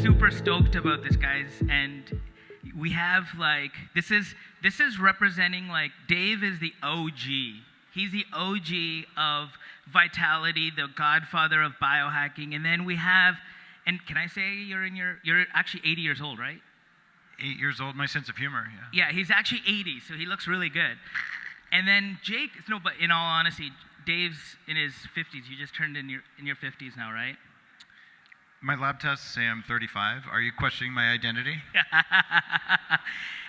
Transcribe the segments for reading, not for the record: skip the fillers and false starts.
super stoked about this, guys, and we have this is representing Dave is the OG. He's the OG of vitality, the godfather of biohacking, and then we have, and can I say you're actually 80 years old, right? 8 years old, my sense of humor, yeah. Yeah, he's actually 80, so he looks really good. And then Jake, but in all honesty, Dave's in his 50s. You just turned in your 50s now, right? My lab tests say I'm 35. Are you questioning my identity?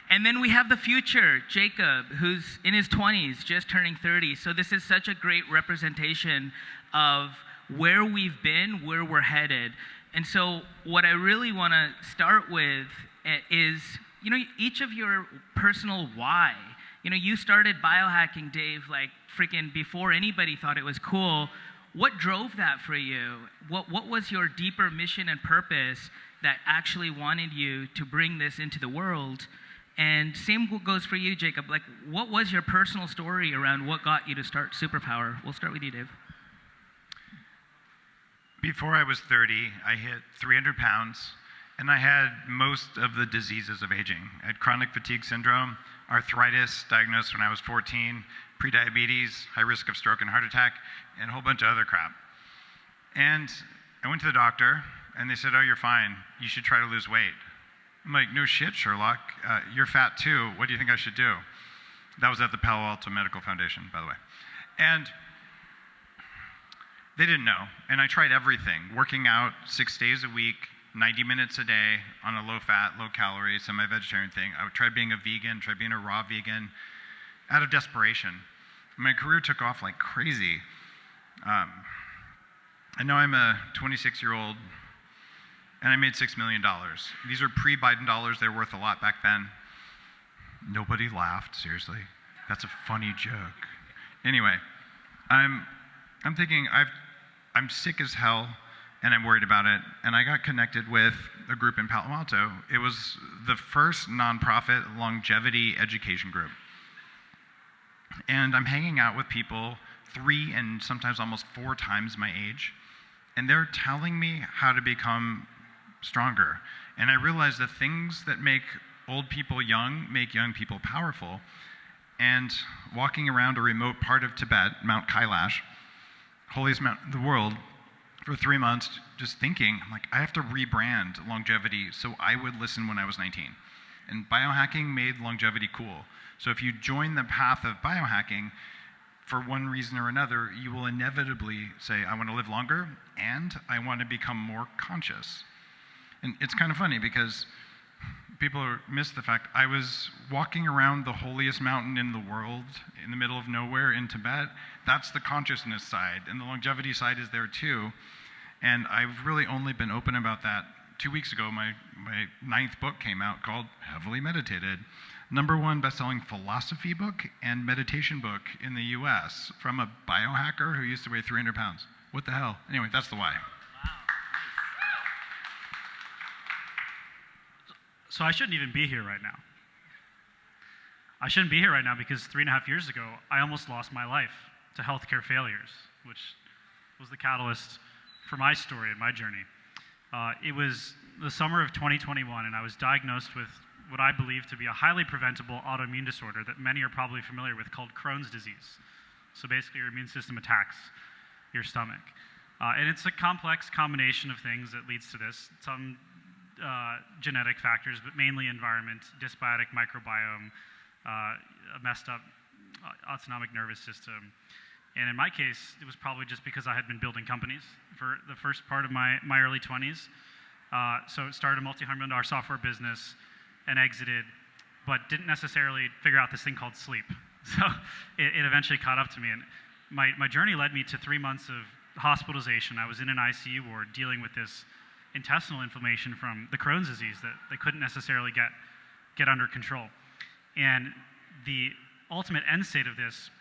And then we have the future, Jacob, who's in his 20s, just turning 30. So this is such a great representation of where we've been, where we're headed. And so what I really want to start with is, each of your personal why. You started biohacking, Dave, freaking before anybody thought it was cool. What drove that for you? What was your deeper mission and purpose that actually wanted you to bring this into the world? And same goes for you, Jacob. What was your personal story around what got you to start Superpower? We'll start with you, Dave. Before I was 30, I hit 300 pounds, and I had most of the diseases of aging. I had chronic fatigue syndrome, arthritis diagnosed when I was 14, prediabetes, high risk of stroke and heart attack, and a whole bunch of other crap. And I went to the doctor, and they said, "Oh, you're fine. You should try to lose weight." I'm like, "No shit, Sherlock. You're fat too. What do you think I should do?" That was at the Palo Alto Medical Foundation, by the way. And they didn't know. And I tried everything, working out 6 days a week, 90 minutes a day on a low-fat, low-calorie, semi-vegetarian thing. I tried being a vegan, tried being a raw vegan, out of desperation. My career took off like crazy. And now I'm a 26-year-old, and I made $6 million. These are pre-Biden dollars. They were worth a lot back then. Nobody laughed, seriously. That's a funny joke. Anyway, I'm thinking I'm sick as hell, and I'm worried about it. And I got connected with a group in Palo Alto. It was the first nonprofit longevity education group. And I'm hanging out with people 3 and sometimes almost 4 times my age, and they're telling me how to become stronger. And I realize the things that make old people young make young people powerful. And walking around a remote part of Tibet, Mount Kailash, holiest mountain in the world, for 3 months, just thinking, I'm like, I have to rebrand longevity so I would listen when I was 19. And biohacking made longevity cool. So if you join the path of biohacking, for one reason or another, you will inevitably say, I want to live longer, and I want to become more conscious. And it's kind of funny because people miss the fact I was walking around the holiest mountain in the world in the middle of nowhere in Tibet. That's the consciousness side, and the longevity side is there too. And I've really only been open about that. 2 weeks ago, my 9th book came out called Heavily Meditated. #1 bestselling philosophy book and meditation book in the US from a biohacker who used to weigh 300 pounds. What the hell? Anyway, that's the why. So I shouldn't even be here right now. I shouldn't be here right now because 3.5 years ago, I almost lost my life to healthcare failures, which was the catalyst for my story and my journey. It was the summer of 2021, and I was diagnosed with what I believe to be a highly preventable autoimmune disorder that many are probably familiar with called Crohn's disease. So basically, your immune system attacks your stomach. And it's a complex combination of things that leads to this. Some genetic factors, but mainly environment, dysbiotic microbiome, a messed up autonomic nervous system. And in my case, it was probably just because I had been building companies for the first part of my early 20s. So it started a multi-$100 million software business and exited, but didn't necessarily figure out this thing called sleep. So it eventually caught up to me. And my journey led me to 3 months of hospitalization. I was in an ICU ward dealing with this intestinal inflammation from the Crohn's disease that they couldn't necessarily get under control. And the ultimate end state of this,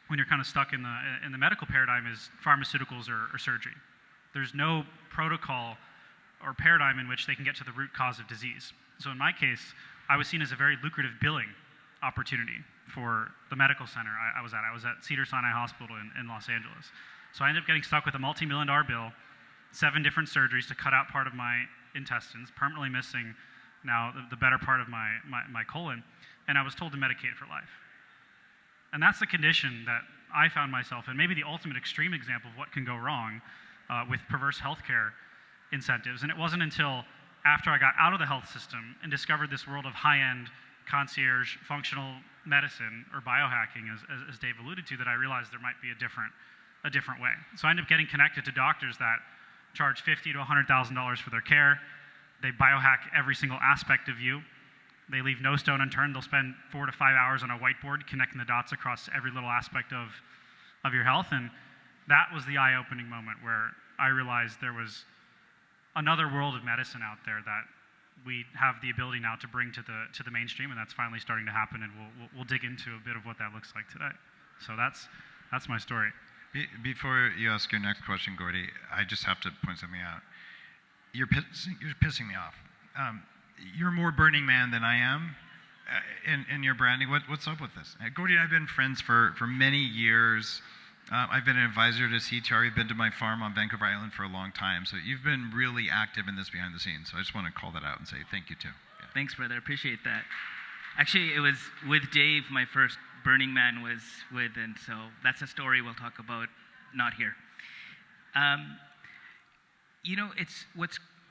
when you're kind of stuck in the medical paradigm, is pharmaceuticals or surgery. There's no protocol or paradigm in which they can get to the root cause of disease. So in my case, I was seen as a very lucrative billing opportunity for the medical center I was at. I was at Cedars-Sinai Hospital in Los Angeles. So I ended up getting stuck with a multi-million-dollar bill, 7 different surgeries to cut out part of my intestines, permanently missing now the better part of my colon, and I was told to medicate for life. And that's the condition that I found myself in, maybe the ultimate extreme example of what can go wrong with perverse healthcare incentives. And it wasn't until after I got out of the health system and discovered this world of high-end concierge functional medicine, or biohacking, as Dave alluded to, that I realized there might be a different way. So I ended up getting connected to doctors that charge $50,000 to $100,000 for their care. They biohack every single aspect of you. They leave no stone unturned. They'll spend 4 to 5 hours on a whiteboard connecting the dots across every little aspect of your health. And that was the eye-opening moment where I realized there was another world of medicine out there that we have the ability now to bring to the mainstream, and that's finally starting to happen. And we'll dig into a bit of what that looks like today. So that's my story. Before you ask your next question, Gordy, I just have to point something out. You're pissing me off. You're more Burning Man than I am in your branding. What's up with this? Gordy and I have been friends for many years. I've been an advisor to CTR. You've been to my farm on Vancouver Island for a long time. So you've been really active in this behind the scenes. So I just want to call that out and say thank you too. Yeah. Thanks, brother. Appreciate that. Actually, it was with Dave my first Burning Man was with, and so that's a story we'll talk about, not here.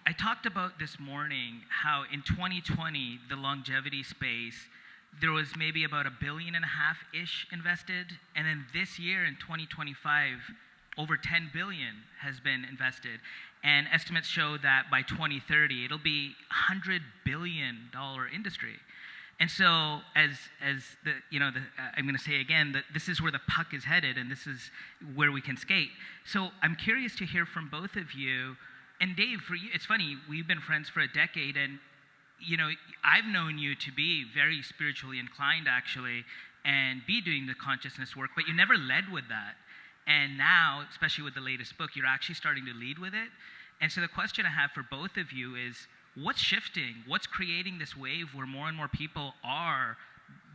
I talked about this morning how in 2020, the longevity space, there was maybe about $1.5 billion-ish invested, and then this year in 2025, over $10 billion has been invested. And estimates show that by 2030, it'll be $100 billion industry. And so, I'm going to say again that this is where the puck is headed, and this is where we can skate. So I'm curious to hear from both of you. And Dave, for you, it's funny, we've been friends for a decade, and I've known you to be very spiritually inclined, actually, and be doing the consciousness work, but you never led with that. And now, especially with the latest book, you're actually starting to lead with it. And so the question I have for both of you is, what's shifting? What's creating this wave where more and more people are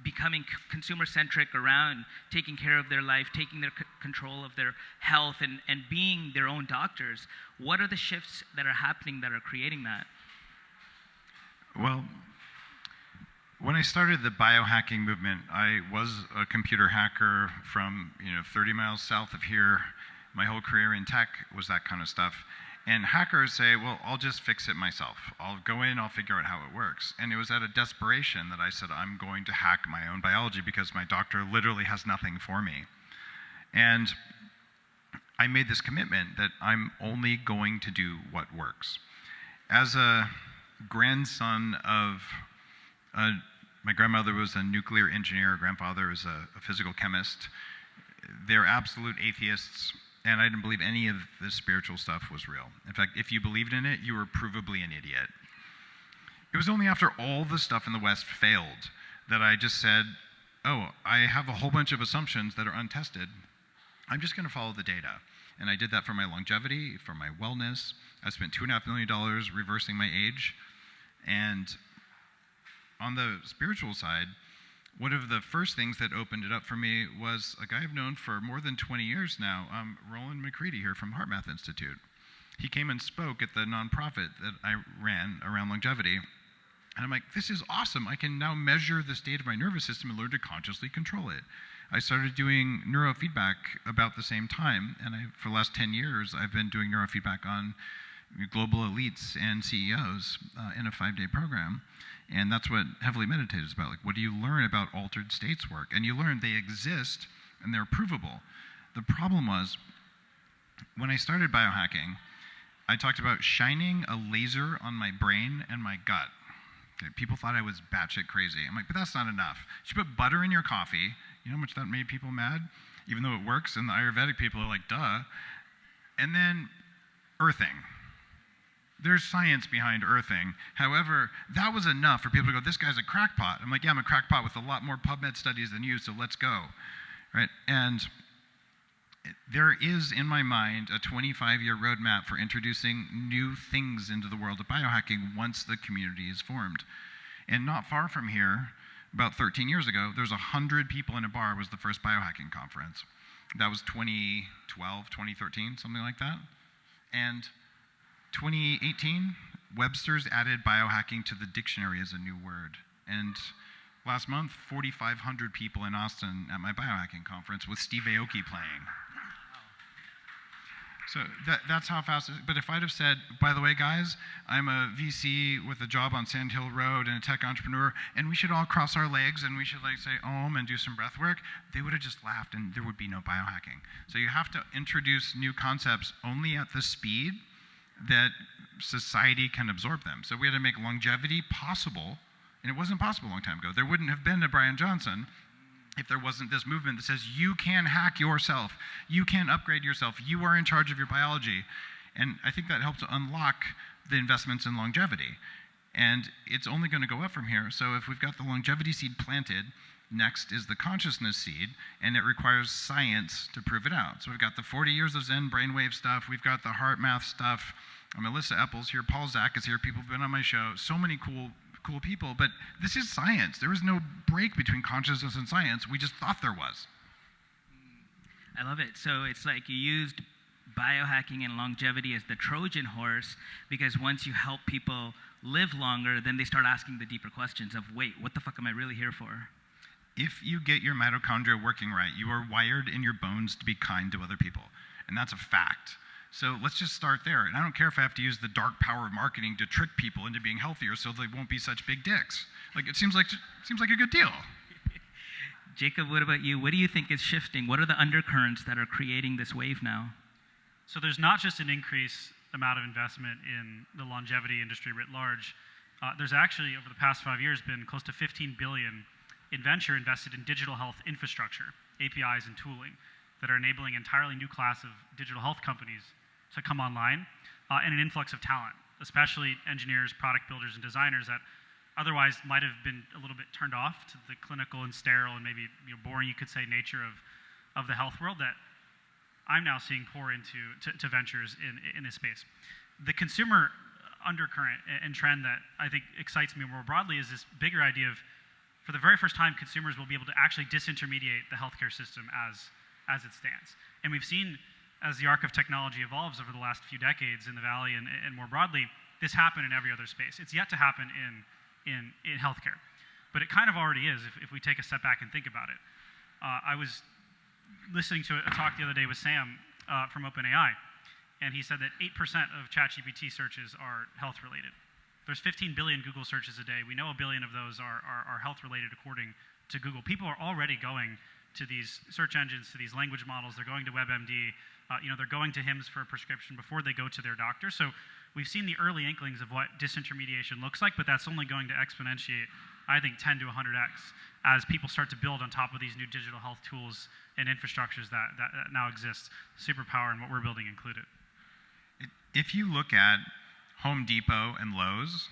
becoming consumer-centric around taking care of their life, taking their control of their health, and being their own doctors? What are the shifts that are happening that are creating that? Well, when I started the biohacking movement, I was a computer hacker from 30 miles south of here. My whole career in tech was that kind of stuff. And hackers say, well, I'll just fix it myself. I'll go in, I'll figure out how it works. And it was out of desperation that I said, I'm going to hack my own biology because my doctor literally has nothing for me. And I made this commitment that I'm only going to do what works. As a grandson of, my grandmother was a nuclear engineer, grandfather was a physical chemist. They're absolute atheists. And I didn't believe any of the spiritual stuff was real. In fact, if you believed in it, you were provably an idiot. It was only after all the stuff in the West failed that I just said, oh, I have a whole bunch of assumptions that are untested. I'm just going to follow the data. And I did that for my longevity, for my wellness. I spent $2.5 million reversing my age. And on the spiritual side, one of the first things that opened it up for me was a guy I've known for more than 20 years now, Roland McCready here from HeartMath Institute. He came and spoke at the nonprofit that I ran around longevity. And I'm like, this is awesome. I can now measure the state of my nervous system and learn to consciously control it. I started doing neurofeedback about the same time. And for the last 10 years, I've been doing neurofeedback on global elites and CEOs in a 5-day program. And that's what Heavily Meditated is about. Like, what do you learn about altered states work? And you learn they exist and they're provable. The problem was, when I started biohacking, I talked about shining a laser on my brain and my gut. Okay, people thought I was batshit crazy. I'm like, but that's not enough. You should put butter in your coffee. You know how much that made people mad? Even though it works, and the Ayurvedic people are like, duh. And then earthing. There's science behind earthing. However, that was enough for people to go, this guy's a crackpot. I'm like, yeah, I'm a crackpot with a lot more PubMed studies than you, so let's go. Right? And there is, in my mind, a 25-year roadmap for introducing new things into the world of biohacking once the community is formed. And not far from here, about 13 years ago, there's 100 people in a bar was the first biohacking conference. That was 2012, 2013, something like that. And 2018, Webster's added biohacking to the dictionary as a new word. And last month, 4,500 people in Austin at my biohacking conference with Steve Aoki playing. So that's how fast it is. But if I'd have said, by the way, guys, I'm a VC with a job on Sand Hill Road and a tech entrepreneur, and we should all cross our legs and we should say Om and do some breath work, they would have just laughed and there would be no biohacking. So you have to introduce new concepts only at the speed that society can absorb them. So we had to make longevity possible, and it wasn't possible a long time ago. There wouldn't have been a Brian Johnson if there wasn't this movement that says you can hack yourself, you can upgrade yourself, you are in charge of your biology. And I think that helps unlock the investments in longevity. And it's only going to go up from here. So if we've got the longevity seed planted, next is the consciousness seed, and it requires science to prove it out. So we've got the 40 years of Zen brainwave stuff, we've got the heart math stuff. Melissa Epples here, Paul Zak is here, people have been on my show, so many cool people, but this is science. There is no break between consciousness and science. We just thought there was. I love it. So it's like you used biohacking and longevity as the Trojan horse, because once you help people live longer, then they start asking the deeper questions of, wait, what the fuck am I really here for? If you get your mitochondria working right, you are wired in your bones to be kind to other people. And that's a fact. So let's just start there. And I don't care if I have to use the dark power of marketing to trick people into being healthier so they won't be such big dicks. Like, it seems like a good deal. Jacob, what about you? What do you think is shifting? What are the undercurrents that are creating this wave now? So there's not just an increased amount of investment in the longevity industry writ large. There's actually, over the past 5 years, been close to $15 billion in venture invested in digital health infrastructure, APIs and tooling, that are enabling an entirely new class of digital health companies to come online, and an influx of talent, especially engineers, product builders, and designers that otherwise might have been a little bit turned off to the clinical and sterile and maybe boring, you could say, nature of the health world that I'm now seeing pour into ventures in this space. The consumer undercurrent and trend that I think excites me more broadly is this bigger idea of, for the very first time, consumers will be able to actually disintermediate the healthcare system as it stands. And we've seen, as the arc of technology evolves over the last few decades in the Valley and more broadly, this happen in every other space. It's yet to happen in healthcare. But it kind of already is if we take a step back and think about it. I was listening to a talk the other day with Sam from OpenAI, and he said that 8% of ChatGPT searches are health-related. There's 15 billion Google searches a day. We know 1 billion of those are health-related according to Google. People are already going to these search engines, to these language models. They're going to WebMD. They're going to HIMSS for a prescription before they go to their doctor. So we've seen the early inklings of what disintermediation looks like, but that's only going to exponentiate, I think, 10 to 100x as people start to build on top of these new digital health tools and infrastructures that now exist, Superpower and what we're building included. If you look at Home Depot and Lowe's,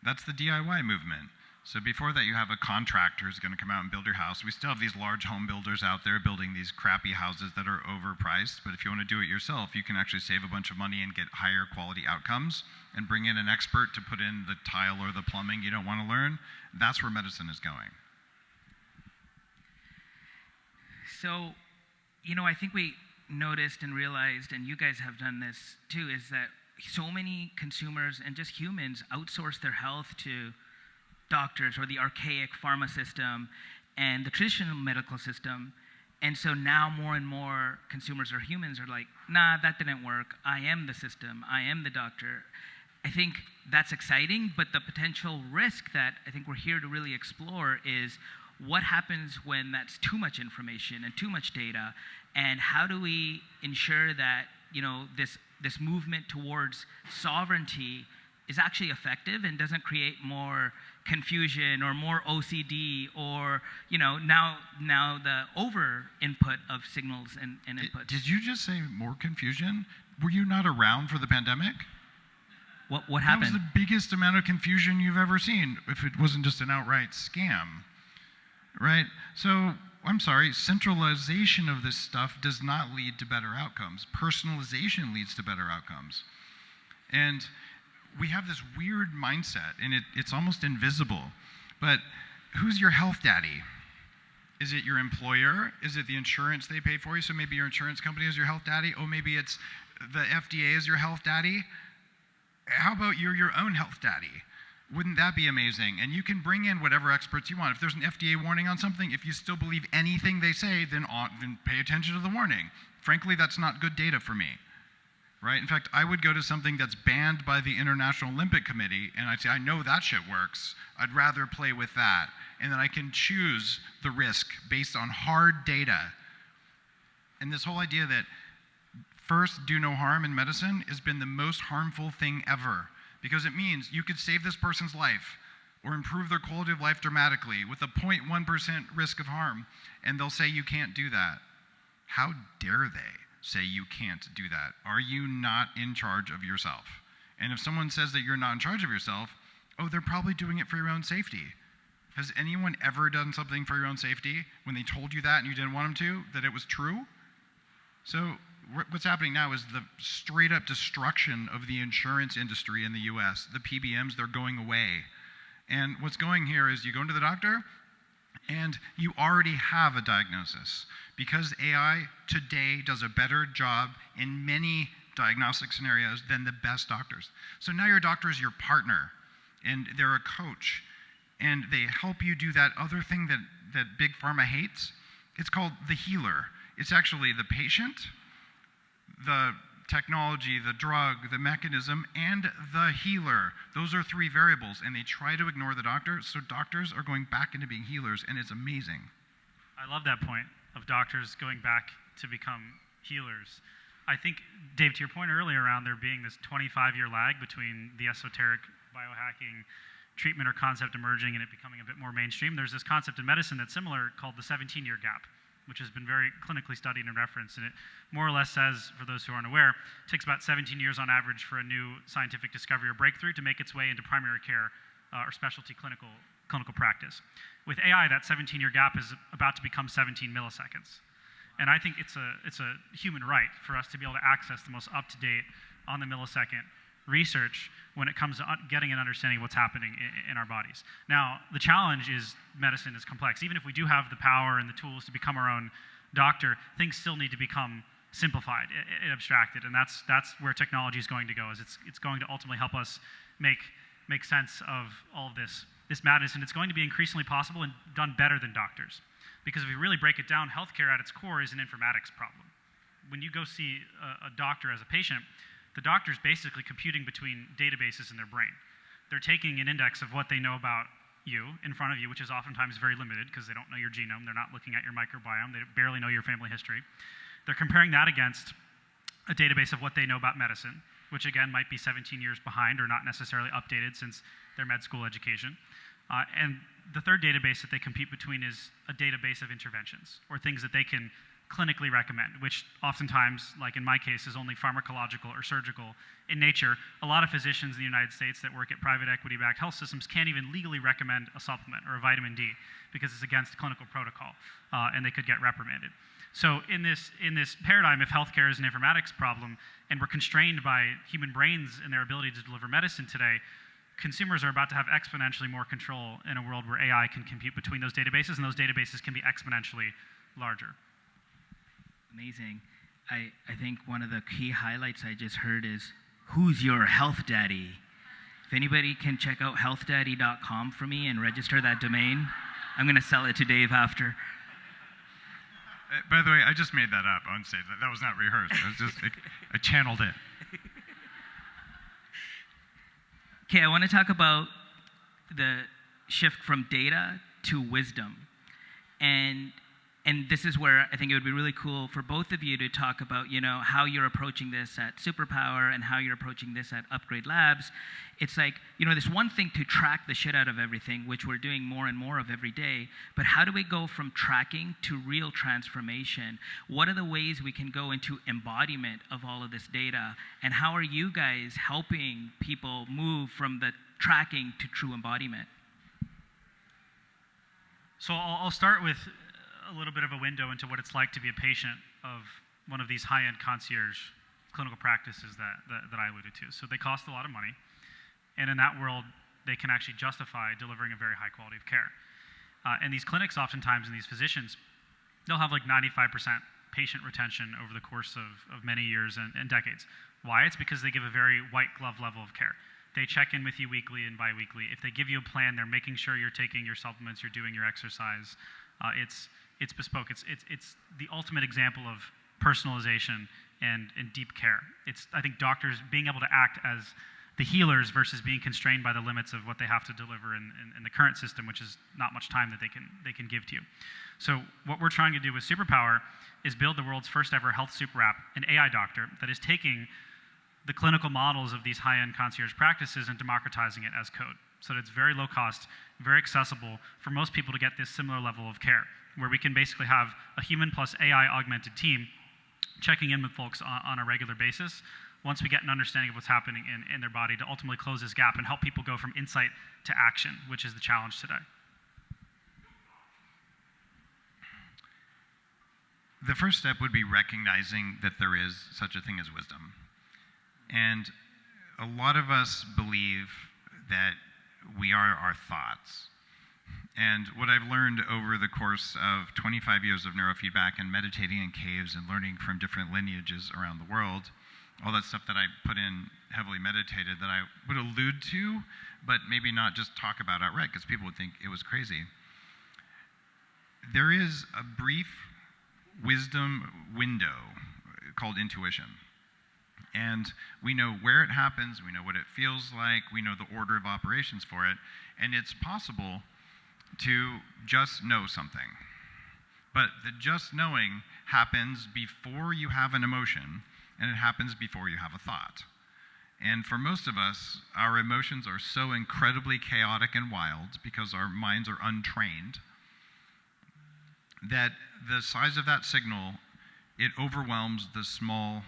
that's the DIY movement. So before that, you have a contractor who's going to come out and build your house. We still have these large home builders out there building these crappy houses that are overpriced. But if you want to do it yourself, you can actually save a bunch of money and get higher quality outcomes and bring in an expert to put in the tile or the plumbing you don't want to learn. That's where medicine is going. So, I think we noticed and realized, and you guys have done this too, is that so many consumers and just humans outsource their health to doctors or the archaic pharma system and the traditional medical system. And so now more and more consumers or humans are like, nah, that didn't work. I am the system. I am the doctor. I think that's exciting, but the potential risk that I think we're here to really explore is what happens when that's too much information and too much data, and how do we ensure that this movement towards sovereignty is actually effective and doesn't create more confusion or more OCD or now the over input of signals and inputs. Did you just say more confusion? Were you not around for the pandemic? What happened? That was the biggest amount of confusion you've ever seen, if it wasn't just an outright scam, right? So I'm sorry, centralization of this stuff does not lead to better outcomes. Personalization leads to better outcomes. And we have this weird mindset, and it's almost invisible. But who's your health daddy? Is it your employer? Is it the insurance they pay for you? So maybe your insurance company is your health daddy. Oh, maybe it's the FDA is your health daddy. How about you're your own health daddy? Wouldn't that be amazing? And you can bring in whatever experts you want. If there's an FDA warning on something, if you still believe anything they say, then pay attention to the warning. Frankly, that's not good data for me, right? In fact, I would go to something that's banned by the International Olympic Committee, and I'd say, I know that shit works. I'd rather play with that. And then I can choose the risk based on hard data. And this whole idea that first, do no harm in medicine has been the most harmful thing ever, because it means you could save this person's life or improve their quality of life dramatically with a 0.1% risk of harm, and they'll say you can't do that. How dare they say you can't do that? Are you not in charge of yourself? And if someone says that you're not in charge of yourself, oh, they're probably doing it for your own safety. Has anyone ever done something for your own safety when they told you that and you didn't want them to, that it was true? So what's happening now is the straight up destruction of the insurance industry in the US. The PBMs, they're going away. And what's going here is you go into the doctor and you already have a diagnosis, because AI today does a better job in many diagnostic scenarios than the best doctors. So now your doctor is your partner and they're a coach, and they help you do that other thing that Big Pharma hates. It's called the healer. It's actually the patient, the technology, the drug, the mechanism, and the healer. Those are three variables, and they try to ignore the doctor, so doctors are going back into being healers, and it's amazing. I love that point of doctors going back to become healers. I think, Dave, to your point earlier around there being this 25-year lag between the esoteric biohacking treatment or concept emerging and it becoming a bit more mainstream, there's this concept in medicine that's similar called the 17-year gap, which has been very clinically studied and referenced. And it more or less says, for those who aren't aware, it takes about 17 years on average for a new scientific discovery or breakthrough to make its way into primary care or specialty clinical practice. With AI, that 17-year gap is about to become 17 milliseconds. And I think it's a human right for us to be able to access the most up-to-date, on the millisecond research when it comes to getting an understanding of what's happening in our bodies. Now, the challenge is medicine is complex. Even if we do have the power and the tools to become our own doctor, things still need to become simplified and abstracted, and that's where technology is going to go. Is it's going to ultimately help us make sense of all of this madness, and it's going to be increasingly possible and done better than doctors. Because if we really break it down, healthcare at its core is an informatics problem. When you go see a doctor as a patient, the doctor's basically computing between databases in their brain. They're taking an index of what they know about you in front of you, which is oftentimes very limited because they don't know your genome, they're not looking at your microbiome, they barely know your family history. They're comparing that against a database of what they know about medicine, which again might be 17 years behind or not necessarily updated since their med school education. And the third database that they compete between is a database of interventions, or things that they can clinically recommend, which oftentimes, like in my case, is only pharmacological or surgical in nature. A lot of physicians in the United States that work at private equity-backed health systems can't even legally recommend a supplement or a vitamin D because it's against clinical protocol, and they could get reprimanded. So in this paradigm, if healthcare is an informatics problem and we're constrained by human brains and their ability to deliver medicine today, consumers are about to have exponentially more control in a world where AI can compute between those databases, and those databases can be exponentially larger. Amazing. I think one of the key highlights I just heard is, who's your health daddy? If anybody can check out healthdaddy.com for me and register that domain, I'm going to sell it to Dave after. By the way, I just made that up on stage. That was not rehearsed. I channeled it. Okay, I want to talk about the shift from data to wisdom. And this is where I think it would be really cool for both of you to talk about, how you're approaching this at Superpower and how you're approaching this at Upgrade Labs. It's like, there's one thing to track the shit out of everything, which we're doing more and more of every day, but how do we go from tracking to real transformation? What are the ways we can go into embodiment of all of this data? And how are you guys helping people move from the tracking to true embodiment? So I'll start with a little bit of a window into what it's like to be a patient of one of these high-end concierge clinical practices that I alluded to. So they cost a lot of money, and in that world, they can actually justify delivering a very high quality of care. And these clinics oftentimes, and these physicians, they'll have like 95% patient retention over the course of many years and decades. Why? It's because they give a very white glove level of care. They check in with you weekly and biweekly. If they give you a plan, they're making sure you're taking your supplements, you're doing your exercise. It's bespoke. It's the ultimate example of personalization and deep care. It's, I think, doctors being able to act as the healers versus being constrained by the limits of what they have to deliver in the current system, which is not much time that they can give to you. So what we're trying to do with Superpower is build the world's first ever health super app, an AI doctor that is taking the clinical models of these high-end concierge practices and democratizing it as code. So that it's very low cost, very accessible for most people to get this similar level of care, where we can basically have a human plus AI augmented team checking in with folks on a regular basis once we get an understanding of what's happening in their body to ultimately close this gap and help people go from insight to action, which is the challenge today. The first step would be recognizing that there is such a thing as wisdom. And a lot of us believe that we are our thoughts. And what I've learned over the course of 25 years of neurofeedback and meditating in caves and learning from different lineages around the world, all that stuff that I put in heavily meditated that I would allude to, but maybe not just talk about outright because people would think it was crazy. There is a brief wisdom window called intuition. And we know where it happens, we know what it feels like, we know the order of operations for it, and it's possible to just know something. But the just knowing happens before you have an emotion, and it happens before you have a thought. And for most of us, our emotions are so incredibly chaotic and wild because our minds are untrained that the size of that signal, it overwhelms the small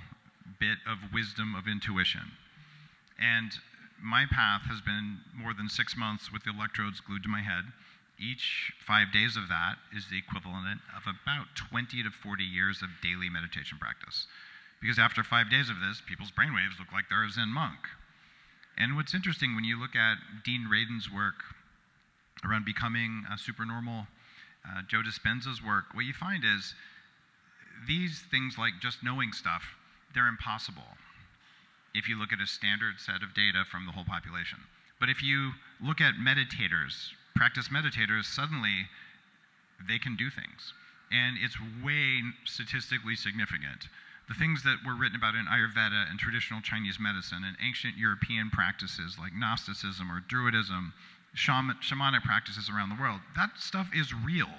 bit of wisdom of intuition. And my path has been more than 6 months with the electrodes glued to my head. Each 5 days of that is the equivalent of about 20 to 40 years of daily meditation practice. Because after 5 days of this, people's brainwaves look like they're a Zen monk. And what's interesting when you look at Dean Radin's work around becoming supernormal, Joe Dispenza's work, what you find is these things like just knowing stuff, they're impossible if you look at a standard set of data from the whole population. But if you look at meditators, practice meditators, suddenly they can do things. And it's way statistically significant. The things that were written about in Ayurveda and traditional Chinese medicine and ancient European practices like Gnosticism or Druidism, shamanic practices around the world, that stuff is real.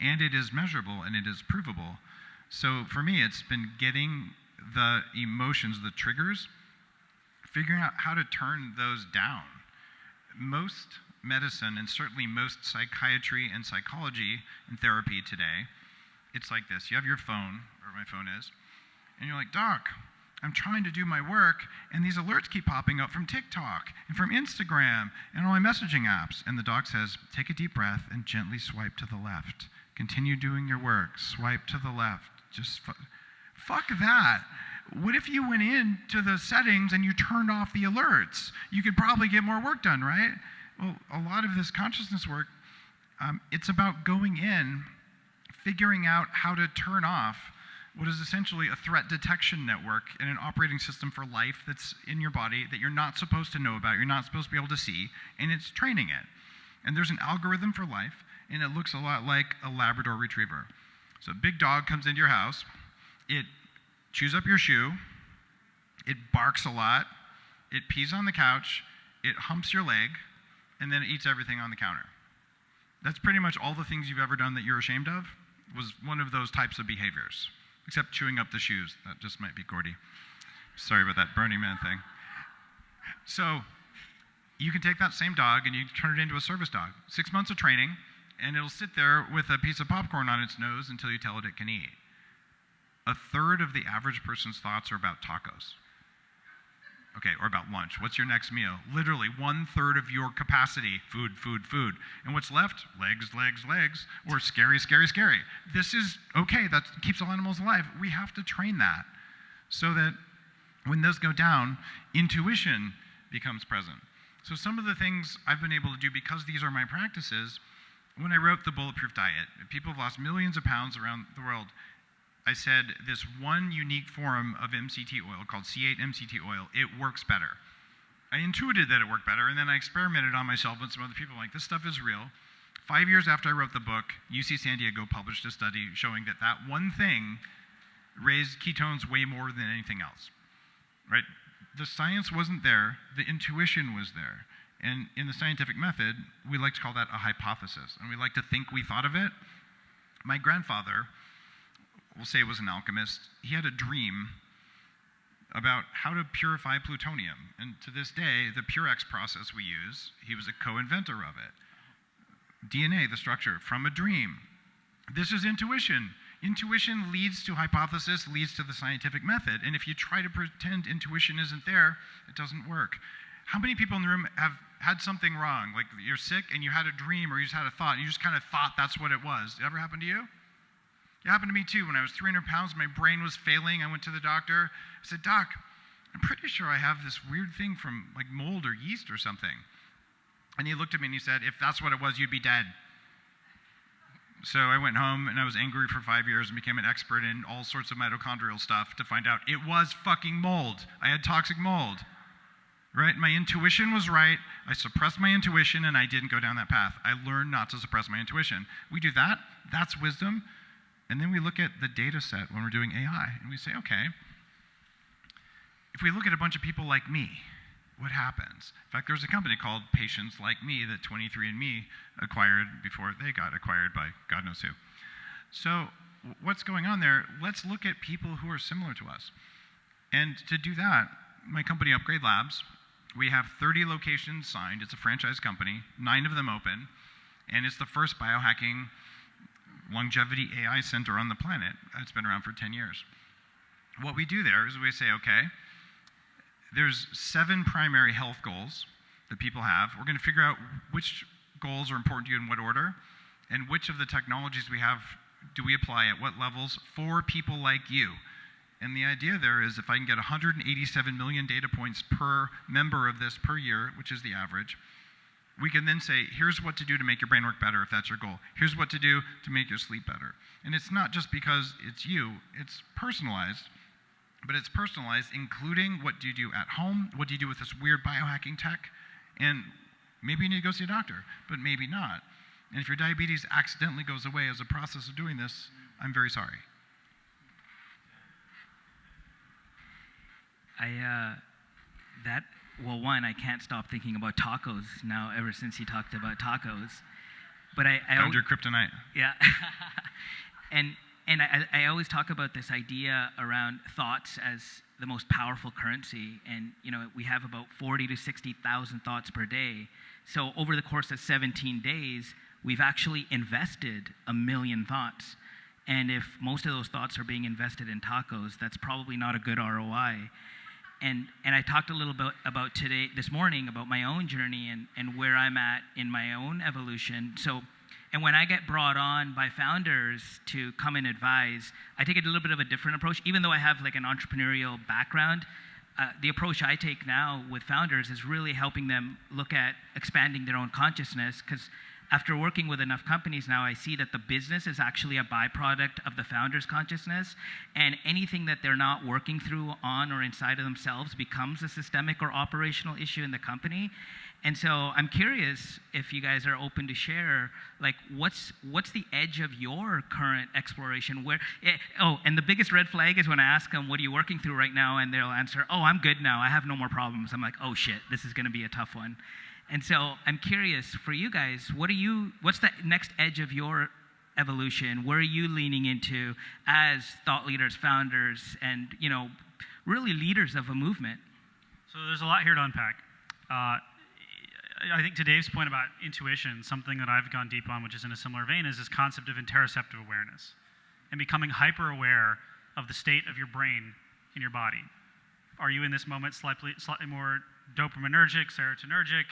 And it is measurable and it is provable. So for me, it's been getting the emotions, the triggers, figuring out how to turn those down. Most medicine, and certainly most psychiatry and psychology and therapy today, it's like this. You have your phone, or my phone is, and you're like, Doc, I'm trying to do my work, and these alerts keep popping up from TikTok and from Instagram and all my messaging apps. And the doc says, take a deep breath and gently swipe to the left. Continue doing your work. Swipe to the left. Just fuck that. What if you went into the settings and you turned off the alerts? You could probably get more work done, right? Well, a lot of this consciousness work, it's about going in, figuring out how to turn off what is essentially a threat detection network and an operating system for life that's in your body that you're not supposed to know about, you're not supposed to be able to see, and it's training it. And there's an algorithm for life, and it looks a lot like a Labrador Retriever. So a big dog comes into your house, it chews up your shoe, it barks a lot, it pees on the couch, it humps your leg, and then it eats everything on the counter. That's pretty much all the things you've ever done that you're ashamed of was one of those types of behaviors, except chewing up the shoes. That just might be Gordy. Sorry about that Burning Man thing. So you can take that same dog and you turn it into a service dog. 6 months of training, and it'll sit there with a piece of popcorn on its nose until you tell it can eat. A third of the average person's thoughts are about tacos. Okay, or about lunch. What's your next meal? Literally 1/3 of your capacity, food, food, food. And what's left? Legs, legs, legs, or scary, scary, scary. This is okay, that keeps all animals alive. We have to train that so that when those go down, intuition becomes present. So some of the things I've been able to do because these are my practices, when I wrote the Bulletproof Diet, people have lost millions of pounds around the world. I said this one unique form of MCT oil called C8 MCT oil, it works better. I intuited that it worked better, and then I experimented on myself and some other people. Like, this stuff is real. 5 years after I wrote the book, UC San Diego published a study showing that that one thing raised ketones way more than anything else, right? The science wasn't there, the intuition was there. And in the scientific method, we like to call that a hypothesis, and we like to think we thought of it. My grandfather, we'll say, was an alchemist. He had a dream about how to purify plutonium. And to this day, the Purex process we use, he was a co-inventor of it. DNA, the structure, from a dream. This is intuition. Intuition leads to hypothesis, leads to the scientific method. And if you try to pretend intuition isn't there, it doesn't work. How many people in the room have had something wrong? Like, you're sick and you had a dream, or you just had a thought, and you just kind of thought that's what it was. Did it ever happen to you? It happened to me too. When I was 300 pounds, my brain was failing. I went to the doctor. I said, "Doc, I'm pretty sure I have this weird thing from like mold or yeast or something." And he looked at me and he said, "If that's what it was, you'd be dead." So I went home and I was angry for 5 years and became an expert in all sorts of mitochondrial stuff to find out it was fucking mold. I had toxic mold, right? My intuition was right. I suppressed my intuition and I didn't go down that path. I learned not to suppress my intuition. We do that. That's wisdom. And then we look at the data set when we're doing AI, and we say, okay, if we look at a bunch of people like me, what happens? In fact, there's a company called Patients Like Me that 23andMe acquired before they got acquired by God knows who. So what's going on there? Let's look at people who are similar to us. And to do that, my company, Upgrade Labs, we have 30 locations signed. It's a franchise company, 9 of them open, and it's the first biohacking longevity AI center on the planet. It's been around for 10 years. What we do there is we say, okay, there's 7 primary health goals that people have. We're going to figure out which goals are important to you in what order, and which of the technologies we have do we apply at what levels for people like you. And the idea there is if I can get 187 million data points per member of this per year, which is the average, we can then say, here's what to do to make your brain work better if that's your goal. Here's what to do to make your sleep better. And it's not just because it's you, it's personalized, but it's personalized including what do you do at home, what do you do with this weird biohacking tech, and maybe you need to go see a doctor, but maybe not. And if your diabetes accidentally goes away as a process of doing this, I'm very sorry. Well, one, I can't stop thinking about tacos now ever since he talked about tacos. But I found your kryptonite. Yeah. and I always talk about this idea around thoughts as the most powerful currency. And, you know, we have about 40 to 60,000 thoughts per day. So over the course of 17 days, we've actually invested 1 million thoughts. And if most of those thoughts are being invested in tacos, that's probably not a good ROI. And I talked a little bit about this morning, about my own journey and where I'm at in my own evolution. So, and when I get brought on by founders to come and advise, I take a little bit of a different approach. Even though I have like an entrepreneurial background, the approach I take now with founders is really helping them look at expanding their own consciousness, because after working with enough companies now, I see that the business is actually a byproduct of the founder's consciousness, and anything that they're not working through on or inside of themselves becomes a systemic or operational issue in the company. And so I'm curious if you guys are open to share, like, what's the edge of your current exploration? And the biggest red flag is when I ask them, what are you working through right now? And they'll answer, oh, I'm good now. I have no more problems. I'm like, oh shit, this is gonna be a tough one. And so I'm curious, for you guys, what's the next edge of your evolution? Where are you leaning into as thought leaders, founders, and, you know, really leaders of a movement? So there's a lot here to unpack. I think to Dave's point about intuition, something that I've gone deep on, which is in a similar vein, is this concept of interoceptive awareness and becoming hyper aware of the state of your brain in your body. Are you in this moment slightly more dopaminergic, serotonergic?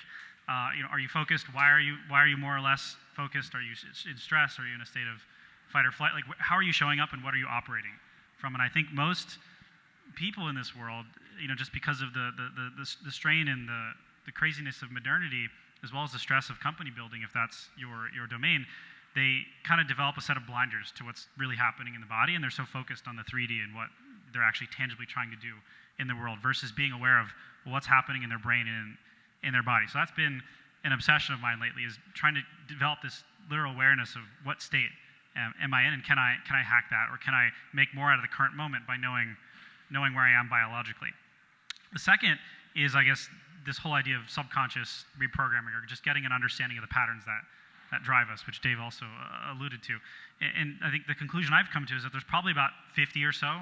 Are you focused? Why are you more or less focused? Are you in stress? Are you in a state of fight or flight? Like, how are you showing up, and what are you operating from? And I think most people in this world, you know, just because of the strain and the craziness of modernity, as well as the stress of company building, if that's your domain, they kind of develop a set of blinders to what's really happening in the body, and they're so focused on the 3D and what they're actually tangibly trying to do in the world versus being aware of what's happening in their brain and in their body. So that's been an obsession of mine lately, is trying to develop this literal awareness of what state am I in, and can I hack that, or can I make more out of the current moment by knowing where I am biologically. The second is, I guess, this whole idea of subconscious reprogramming, or just getting an understanding of the patterns that drive us, which Dave also alluded to. And I think the conclusion I've come to is that there's probably about 50 or so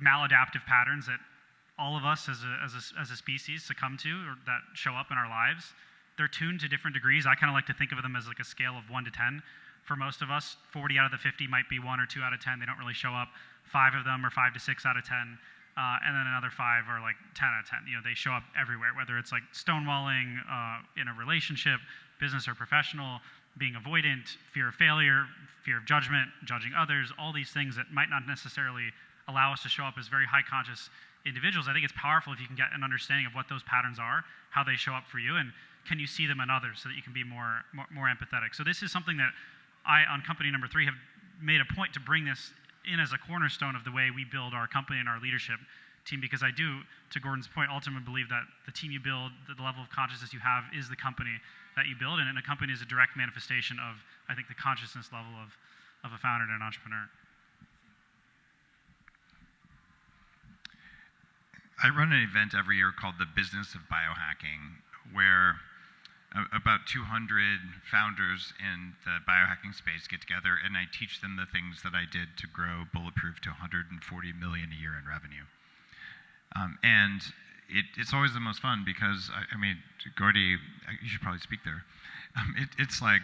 maladaptive patterns that all of us as a species succumb to, or that show up in our lives. They're tuned to different degrees. I kind of like to think of them as like a scale of 1 to 10. For most of us, 40 out of the 50 might be 1 or 2 out of 10. They don't really show up. 5 of them are 5 to 6 out of 10. And then another 5 are like 10 out of 10. You know, they show up everywhere, whether it's like stonewalling in a relationship, business or professional, being avoidant, fear of failure, fear of judgment, judging others, all these things that might not necessarily allow us to show up as very high conscious individuals. I think it's powerful if you can get an understanding of what those patterns are, how they show up for you, and can you see them in others so that you can be more empathetic. So this is something that I, on company number 3, have made a point to bring this in as a cornerstone of the way we build our company and our leadership team, because I do, to Gordon's point, ultimately believe that the team you build, the level of consciousness you have, is the company that you build, and a company is a direct manifestation of, I think, the consciousness level of a founder and an entrepreneur. I run an event every year called the Business of Biohacking, where about 200 founders in the biohacking space get together, and I teach them the things that I did to grow Bulletproof to 140 million a year in revenue. And it's always the most fun because, I mean, Gordy, you should probably speak there. It's like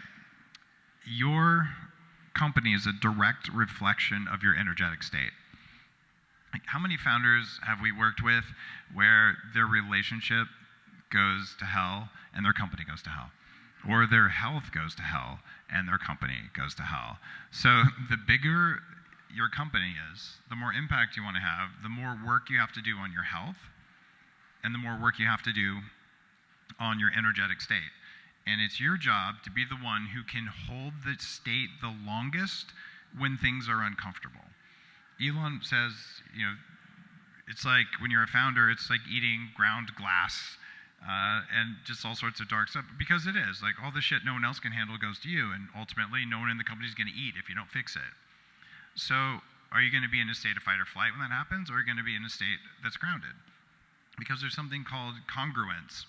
your company is a direct reflection of your energetic state. Like, how many founders have we worked with where their relationship goes to hell and their company goes to hell? Or their health goes to hell and their company goes to hell? So the bigger your company is, the more impact you want to have, the more work you have to do on your health, and the more work you have to do on your energetic state. And it's your job to be the one who can hold the state the longest when things are uncomfortable. Elon says, you know, it's like when you're a founder, it's like eating ground glass and just all sorts of dark stuff, because it is. Like, all the shit no one else can handle goes to you, and ultimately no one in the company is going to eat if you don't fix it. So are you going to be in a state of fight or flight when that happens, or are you going to be in a state that's grounded? Because there's something called congruence.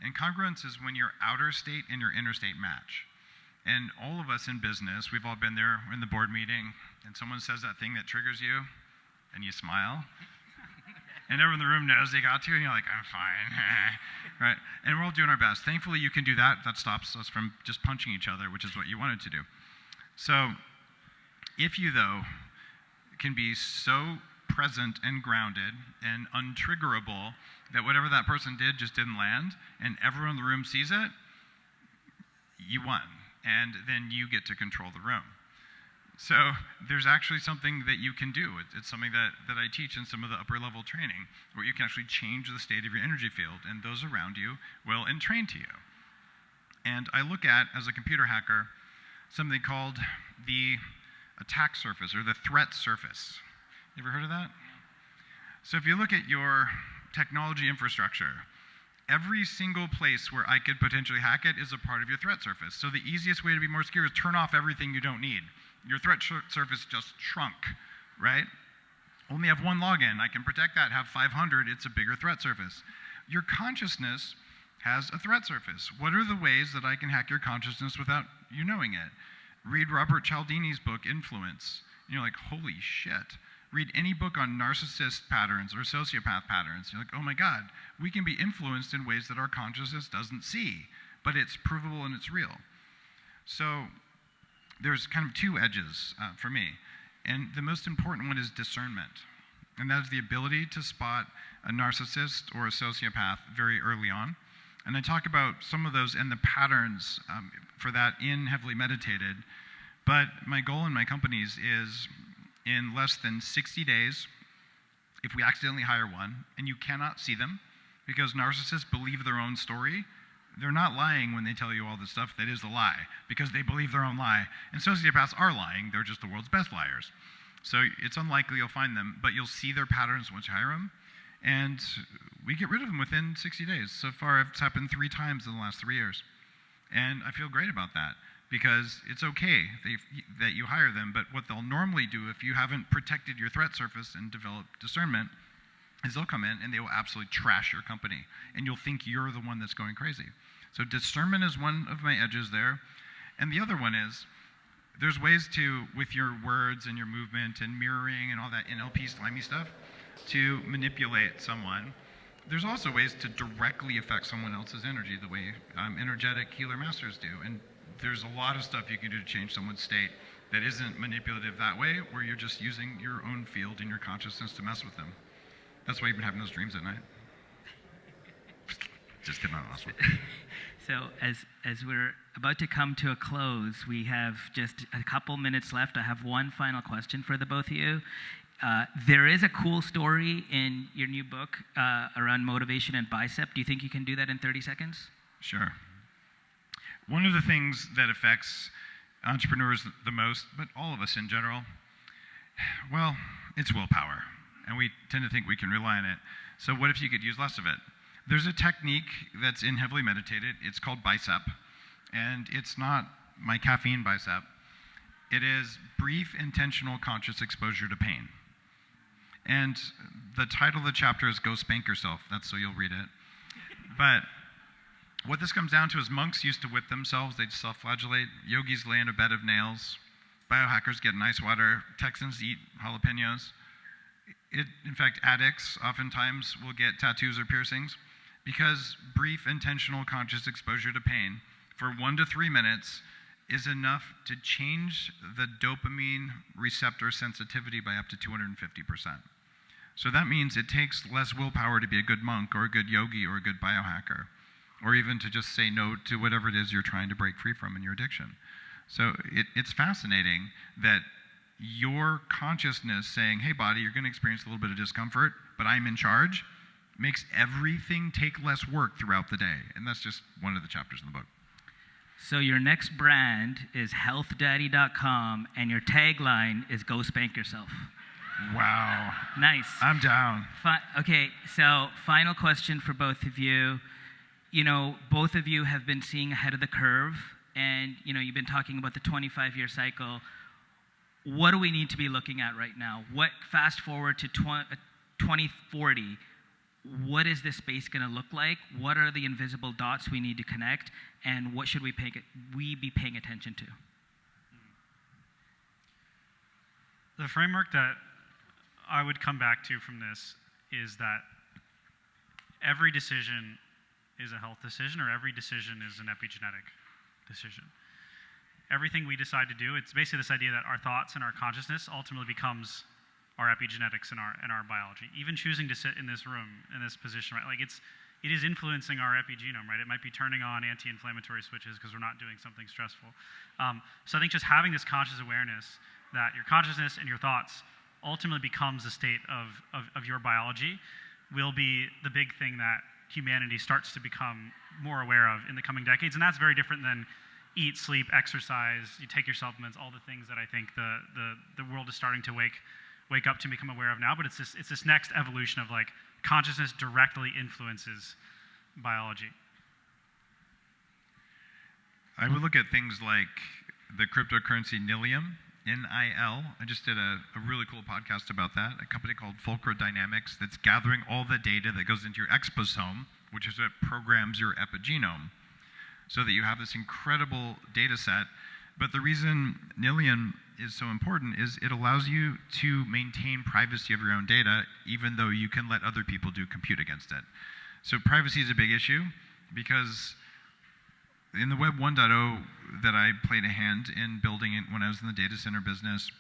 And congruence is when your outer state and your inner state match. And all of us in business, we've all been there. We're in the board meeting, and someone says that thing that triggers you, and you smile. And everyone in the room knows they got to, and you're like, I'm fine. Right? And we're all doing our best. Thankfully, you can do that. That stops us from just punching each other, which is what you wanted to do. So if you, though, can be so present and grounded and untriggerable that whatever that person did just didn't land, and everyone in the room sees it, you won. And then you get to control the room. So there's actually something that you can do. It's something that I teach in some of the upper level training, where you can actually change the state of your energy field, and those around you will entrain to you. And I look at, as a computer hacker, something called the attack surface, or the threat surface. You ever heard of that? So if you look at your technology infrastructure, every single place where I could potentially hack it is a part of your threat surface. So the easiest way to be more secure is turn off everything you don't need. Your threat surface just shrunk, right? Only have one login. I can protect that, have 500. It's a bigger threat surface. Your consciousness has a threat surface. What are the ways that I can hack your consciousness without you knowing it? Read Robert Cialdini's book, Influence. And you're like, holy shit. Read any book on narcissist patterns or sociopath patterns. You're like, oh my God, we can be influenced in ways that our consciousness doesn't see, but it's provable and it's real. So there's kind of two edges for me. And the most important one is discernment. And that is the ability to spot a narcissist or a sociopath very early on. And I talk about some of those and the patterns for that in Heavily Meditated. But my goal in my companies is, in less than 60 days, if we accidentally hire one, and you cannot see them, because narcissists believe their own story, they're not lying when they tell you all this stuff that is a lie, because they believe their own lie. And sociopaths are lying. They're just the world's best liars. So it's unlikely you'll find them, but you'll see their patterns once you hire them. And we get rid of them within 60 days. So far, it's happened 3 times in the last 3 years. And I feel great about that, because it's okay that you hire them, but what they'll normally do if you haven't protected your threat surface and developed discernment is they'll come in and they will absolutely trash your company, and you'll think you're the one that's going crazy. So discernment is one of my edges there. And the other one is, there's ways to, with your words and your movement and mirroring and all that NLP slimy stuff, to manipulate someone. There's also ways to directly affect someone else's energy, the way energetic healer masters do. And there's a lot of stuff you can do to change someone's state that isn't manipulative that way, where you're just using your own field and your consciousness to mess with them. That's why you've been having those dreams at night. Just kidding, not last one. So as we're about to come to a close, we have just a couple minutes left. I have one final question for the both of you. There is a cool story in your new book around motivation and bicep. Do you think you can do that in 30 seconds? Sure. One of the things that affects entrepreneurs the most, but all of us in general, well, it's willpower. And we tend to think we can rely on it. So what if you could use less of it? There's a technique that's in Heavily Meditated. It's called bicep. And it's not my caffeine bicep. It is brief, intentional, conscious exposure to pain. And the title of the chapter is Go Spank Yourself. That's so you'll read it. But what this comes down to is monks used to whip themselves. They'd self-flagellate. Yogis lay in a bed of nails. Biohackers get ice water. Texans eat jalapenos. In fact, addicts oftentimes will get tattoos or piercings, because brief, intentional, conscious exposure to pain for 1 to 3 minutes is enough to change the dopamine receptor sensitivity by up to 250%. So that means it takes less willpower to be a good monk or a good yogi or a good biohacker, or even to just say no to whatever it is you're trying to break free from in your addiction. So it's fascinating that your consciousness saying, hey, body, you're going to experience a little bit of discomfort, but I'm in charge, makes everything take less work throughout the day. And that's just one of the chapters in the book. So your next brand is healthdaddy.com, and your tagline is Go Spank Yourself. Wow. Nice. I'm down. Okay, so final question for both of you. You know, both of you have been seeing ahead of the curve, and, you know, you've been talking about the 25-year cycle. What do we need to be looking at right now? Fast forward to 2040, what is this space going to look like? What are the invisible dots we need to connect? And what should we be paying attention to? The framework that I would come back to from this is that every decision is a health decision, or every decision is an epigenetic decision. Everything we decide to do, it's basically this idea that our thoughts and our consciousness ultimately becomes our epigenetics and our biology. Even choosing to sit in this room, in this position, right? Like it is influencing our epigenome, right? It might be turning on anti-inflammatory switches because we're not doing something stressful. So I think just having this conscious awareness that your consciousness and your thoughts ultimately becomes the state of your biology will be the big thing that humanity starts to become more aware of in the coming decades. And that's very different than eat, sleep, exercise, you take your supplements, all the things that I think the world is starting to wake up to become aware of now. But it's this next evolution of like consciousness directly influences biology. I would look at things like the cryptocurrency Nilium, N-I-L. I just did a really cool podcast about that, a company called Fulcra Dynamics that's gathering all the data that goes into your exposome, which is what programs your epigenome, so that you have this incredible data set. But the reason Nilium is so important is it allows you to maintain privacy of your own data, even though you can let other people do compute against it. So privacy is a big issue, because in the Web 1.0 that I played a hand in building it when I was in the data center business,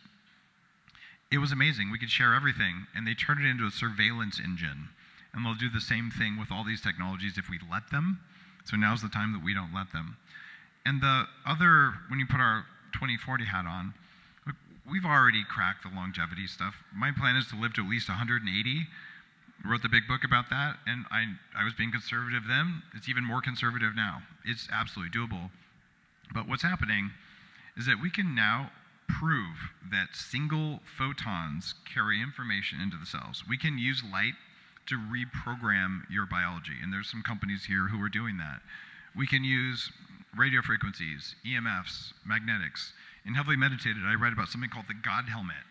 it was amazing. We could share everything, and they turned it into a surveillance engine. And they'll do the same thing with all these technologies if we let them. So now's the time that we don't let them. And the other, when you put our 2040 hat on, look, we've already cracked the longevity stuff. My plan is to live to at least 180. wrote the big book about that, and I was being conservative then. It's even more conservative now. It's absolutely doable. But what's happening is that we can now prove that single photons carry information into the cells. We can use light to reprogram your biology, and there's some companies here who are doing that. We can use radio frequencies, EMFs, magnetics. In Heavily Meditated, I write about something called the God helmet.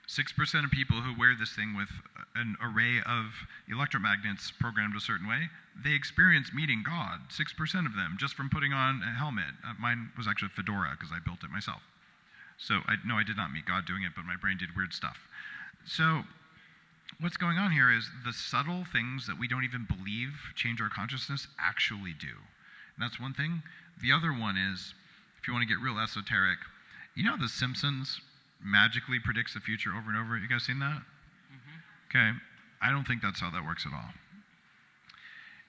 6% of people who wear this thing with an array of electromagnets programmed a certain way, they experience meeting God, 6% of them, just from putting on a helmet. Mine was actually a fedora because I built it myself. So I did not meet God doing it, but my brain did weird stuff. So what's going on here is the subtle things that we don't even believe change our consciousness actually do. And that's one thing. The other one is, if you want to get real esoteric, you know The Simpsons magically predicts the future over and over? You guys seen that? Mm-hmm. Okay. I don't think that's how that works at all.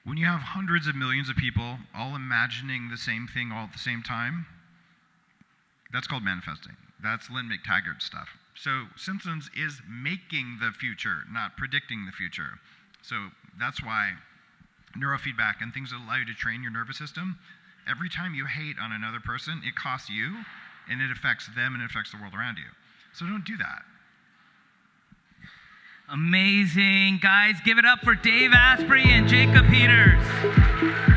When you have hundreds of millions of people all imagining the same thing all at the same time, that's called manifesting. That's Lynn McTaggart stuff. So Simpsons is making the future, not predicting the future. So that's why neurofeedback and things that allow you to train your nervous system, every time you hate on another person, it costs you, and it affects them, and it affects the world around you. So don't do that. Amazing. Guys, give it up for Dave Asprey and Jacob Peters.